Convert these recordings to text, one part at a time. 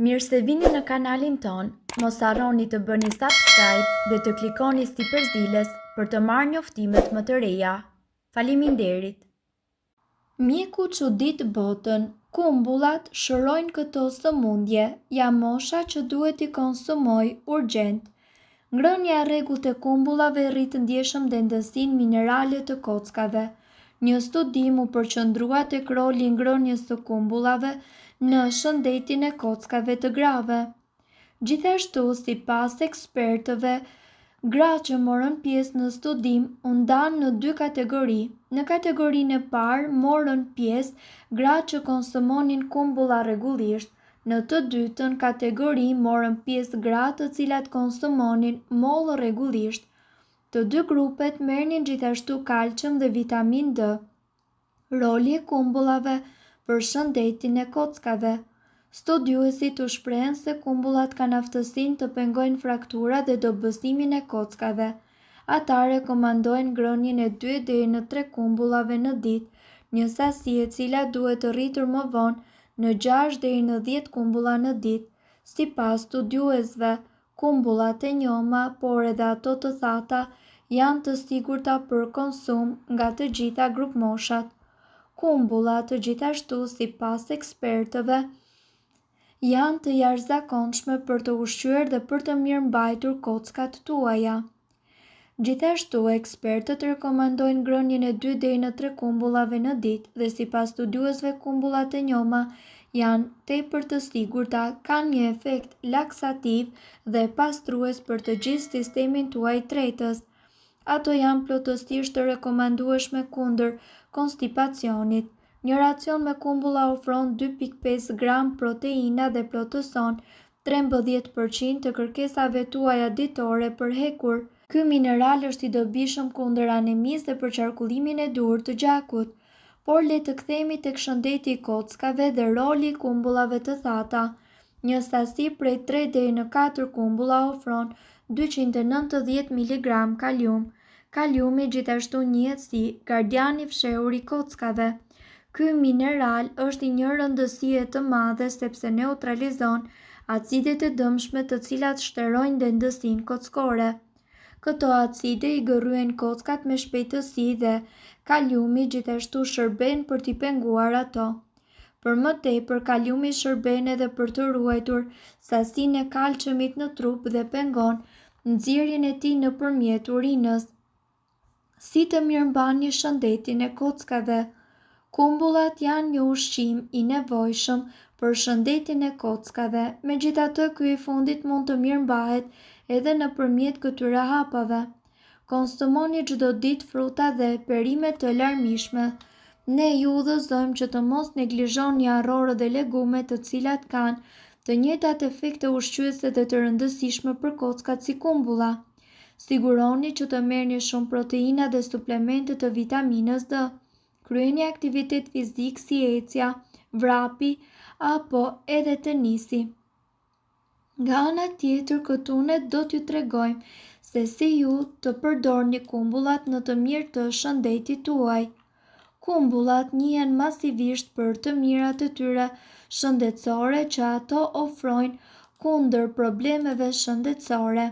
Mirë se vini në kanalin ton, mos harroni të bëni subscribe dhe të klikoni si përzieles për të marrë njoftimet më të reja. Faleminderit! Mjeku çudit botën, kumbullat shërojnë këto sëmundje, ja mosha që duhet i konsumoj urgjent. Ngrënia e rregullt e kumbullave rrit ndjeshëm dendësinë minerale të kockave. Një studim u përqendrua tek roli i ngrënies së kumbullave në shëndetin e kockave të grave. Gjithashtu, sipas ekspertëve, gratë që morën pjesë në studim u ndanë në dy kategori. Në kategorinë e parë morën pjesë gratë që konsumonin kumbulla rregullisht. Në të dytën kategori morën pjesë gratë të cilat konsumonin mollë rregullisht. Të dy grupet merrnin gjithashtu kalcium dhe vitaminë D. Roli i kumbullave për shëndetin e kockave. Studiuesit u shprehen se kumbullat kanë aftësinë të pengojnë frakturat dhe dobësimin e kockave. Ata rekomandojnë ngrënien e 2 deri në 3 kumbullave në ditë, një sasi e cila duhet të rritur më vonë në 6 deri në 10 kumbulla në ditë. Sipas studiuesve, kumbullat e njoma, por edhe ato të thata, janë të sigurta për konsum nga të gjitha grupmoshat. Kumbullat, gjithashtu sipas ekspertëve, janë të jashtëzakonshme për të ushqyer dhe për të mirëmbajtur kockat tuaja. Gjithashtu, ekspertët rekomandojnë ngrënien e 2 deri në 3 kumbullave në ditë dhe sipas studiuesve kumbullat e njoma janë tepër të sigurta, kanë një efekt laksativ dhe pastrues për të gjithë sistemin tuaj tretës. Ato janë plotësisht të rekomandueshme kundër konstipacionit. Një racion me kumbulla ofron 2.5 gram proteina dhe plotëson 13% të kërkesave tuaja ditore për hekur. Ky mineral është i dobishëm kundër anemisë dhe për qarkullimin e duhur të gjakut. Por le të kthehemi tek shëndeti i kockave dhe roli i kumbullave të thata. Një sasi prej 3 deri në 4 kumbulla ofron 290 mg kalium. Kaliumi gjithashtu njihet si gardiani i fshehur i kockave. Ky mineral është i një rëndësie të madhe sepse neutralizon acidet e dëmshme të cilat shterojnë dendësinë kockore. Këto acide i gërryen kockat me shpejtësi dhe kaliumi gjithashtu shërben për t'i penguar ato. Për më tepër, kaliumi shërben edhe për të ruajtur sasinë e kalciumit në trup dhe pengon nxjerrjen e tij nëpërmjet urinës. Si të mirëmbani shëndetin e kockave? Kumbullat janë një ushqim i nevojshëm për shëndetin e kockave, megjithatë ky i fundit mund të mirëmbahet edhe nëpërmjet këtyre hapave. Konsumoni çdo ditë fruta dhe perime të larmishme. Ne ju udhëzojmë që të mos neglizhoni arrorët dhe legumet të cilat kanë të njëjtat efekte ushqyese dhe të rëndësishme për kockat si kumbulla. Siguroni që të merrni shumë proteina dhe suplemente të vitaminës D. Kryeni aktivitet fizik si ecja, vrapi apo edhe tenisi. Nga ana tjetër, këtu ne do t'ju tregojmë se si ju të përdorni kumbullat në të mirë të shëndetit tuaj. Kumbullat njihen masivisht për të mirat e tyre shëndetësore që ato ofrojnë kundër problemeve shëndetësore.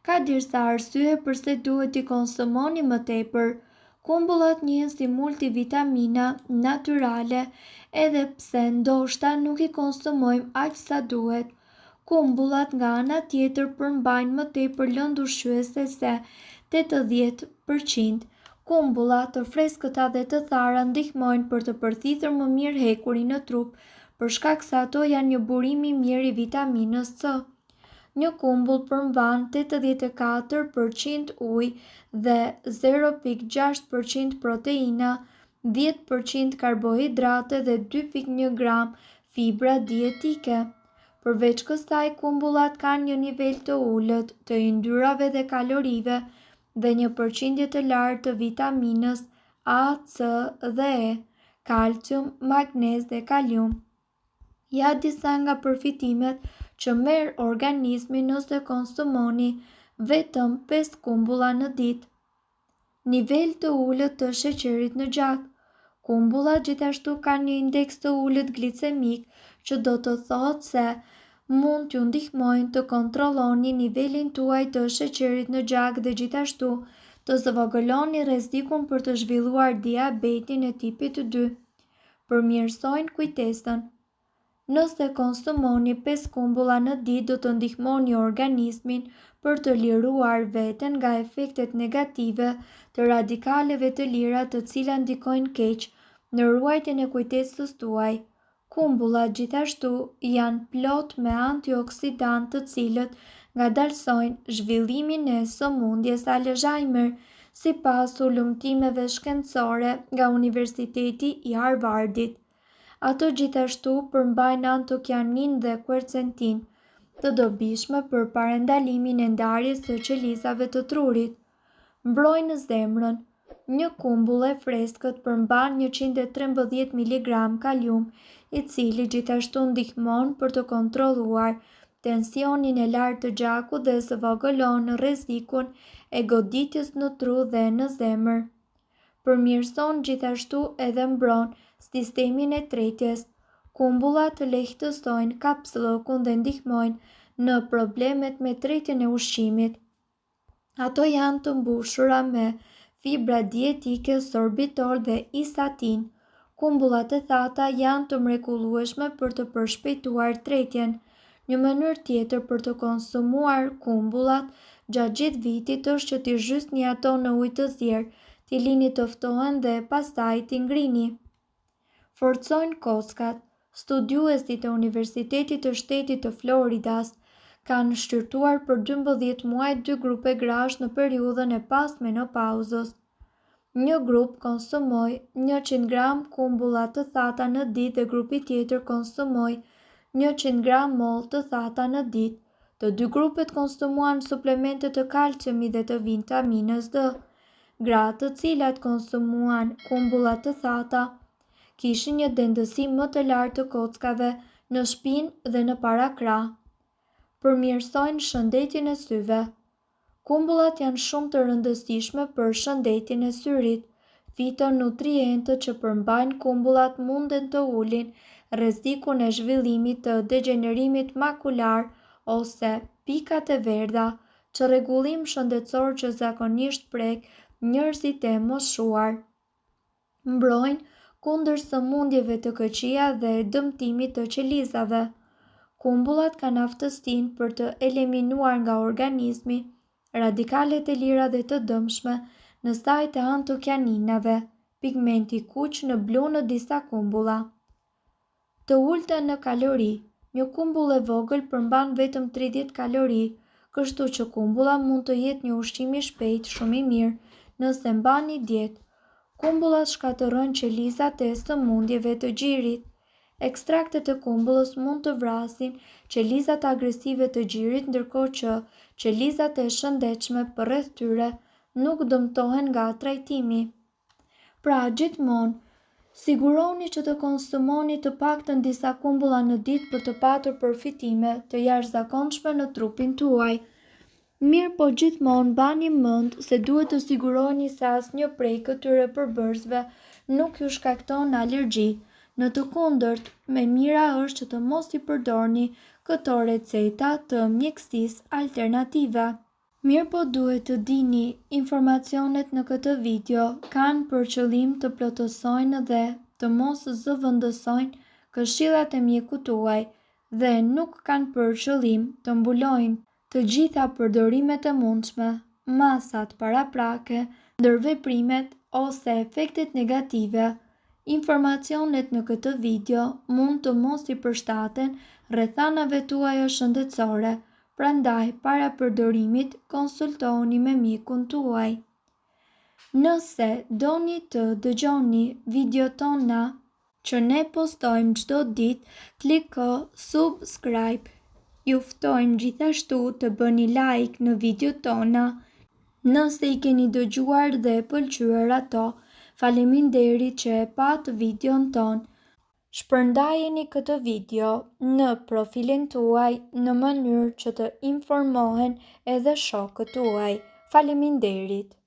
Ka disa arsye pse duhet i konsumoni më tepër. Kumbullat njihen si multivitamina natyrale, edhe pse ndoshta nuk i konsumojmë aq sa duhet. Kumbullat nga ana tjetër përmbajnë më tepër lëndë ushqyese se 80%. Kumbullat të freskëta dhe të thara ndihmojnë për të përthithur më mirë hekurin në trup, për shkak se ato janë një burim i mirë i vitaminës C. Një kumbull përmban 84% ujë dhe 0.6% proteina, 10% karbohidrate dhe 2.1 gram fibra dietike. Përveç kësaj, kumbullat kanë një nivel të ulët të yndyrave dhe kalorive dhe një përqindje të lartë të vitaminës A, C dhe E, kalcium, magnez dhe kalium. Ja disa nga përfitimet që merr organizmi nëse konsumoni vetëm 5 kumbulla në ditë. Nivel të ulët të sheqerit në gjak. Kumbullat gjithashtu kanë një indeks të ulët glicemik, që do të thotë se mund t'ju ndihmojnë të kontrolloni nivelin tuaj të sheqerit në gjak dhe gjithashtu të zvogëloni rrezikun për të zhvilluar diabetin e tipit 2. Përmirësojnë kujtesën. Nëse konsumoni 5 kumbulla në ditë do të ndihmoni organismin për të liruar veten nga efektet negative të radikaleve të lira të cilat ndikojnë keq në ruajtjen e kujtesës tuaj. Kumbullat gjithashtu janë plot me antioksidantë të cilët ngadalsojnë zhvillimin e sëmundjes Alzheimer, sipas ulëmtimeve shkencore nga Universiteti i Harvardit. Ato gjithashtu përmbajnë antokjanin dhe quercetin, të dobishme për parandalimin e ndarjes së qelizave të trurit. Mbrojnë zemrën. Një kumbull e freskët përmban 113 mg kalium, i cili gjithashtu ndihmon për të kontrolluar tensionin e lartë të gjakut dhe zvogëlon rrezikun e goditjes në tru dhe në zemër. Përmirëson gjithashtu edhe mbron sistemin e tretjes. Kumbullat të lehtësojnë kapsllokun dhe ndihmojnë në problemet me tretjen e ushqimit. Ato janë të mbushura me fibra dietike, sorbitol dhe isatin. Kumbullat e thata janë të mrekullueshme për të përshpejtuar tretjen. Një mënyrë tjetër për të konsumuar kumbullat gjatë gjithë vitit është që t'i zhysni ato në ujë të zjerë, t'i lini të ftohen dhe pastaj t'i ngrini. Forcojnë kockat. Studiuesit e Universitetit të Shtetit të Floridas kanë shqyrtuar për 12 muaj 2 grupe grash në periudhën e pas menopauzës. Një grup konsumoi 100 gram kumbulla të thata në ditë dhe grupi tjetër konsumoi 100 gram mollë të thata në ditë. Të dy grupet konsumuan suplemente të kalciumit dhe të vitaminës D. Gratë të cilat konsumuan kumbulla të thata kishin një dendësi më të lartë të kockave në shpinë dhe në parakrah. Përmirësojnë shëndetin e syve. Kumbullat janë shumë të rëndësishme për shëndetin e syrit. Fitonutrientët që përmbajnë kumbullat munden të ulin rrezikun e zhvillimit të degenerimit makular ose pikat e verdha, çrregullim shëndetësor që zakonisht prek njerëzit e moshuar. Mbrojnë kundër sëmundjeve të këqija dhe dëmtimit të qelizave. Kumbullat kanë aftësinë për të eliminuar nga organizmi radikalet e lira dhe të dëmshme në sajt e antokjaninave, pigmenti kuq në blu në disa kumbulla. Të ulta në kalori. Një kumbull e vogël përmban vetëm 30 kalori, kështu që kumbulla mund të jetë një ushqim i shpejtë shumë i mirë nëse mbani dietë. Kumbullat shkatërrojnë qelizat e sëmundjeve të gjirit. Ekstraktet e kumbullës mund të vrasin qelizat agresive të gjirit, ndërkohë që qelizat e shëndetshme përreth tyre nuk dëmtohen nga trajtimi. Pra, gjithmonë, siguroni që të konsumoni të paktën disa kumbulla në ditë për të patur përfitime të jashtëzakonshme në trupin tuaj. Mirë po gjithmonë bani mend se duhet të siguroheni se asnjë prej këtyre përbërësve nuk ju shkakton alergji. Në të kundërt, më mira është që të mos i përdorni këto receta të mjekësisë alternative. Mirë po duhet të dini, informacionet në këtë video kanë për qëllim të plotësojnë dhe të mos zëvendësojnë këshillat e mjekut tuaj dhe nuk kanë për qëllim të mbulojnë të gjitha përdorimet e mundshme, masat paraprake, ndërveprimet ose efektet negative. Informacionet në këtë video mund të mos i përshtaten rrethanave tuaja shëndetësore, prandaj para përdorimit konsultohuni me mjekun tuaj. Nëse doni të dëgjoni videot tona që ne postojmë çdo ditë, kliko subscribe. Ju ftojmë gjithashtu të bëni like në videot tona. Nëse i keni dëgjuar dhe pëlqyer ato, faleminderit që e pat videon ton. Shpërndajeni këtë video në profilin tuaj në mënyrë që të informohen edhe shokët tuaj. Faleminderit.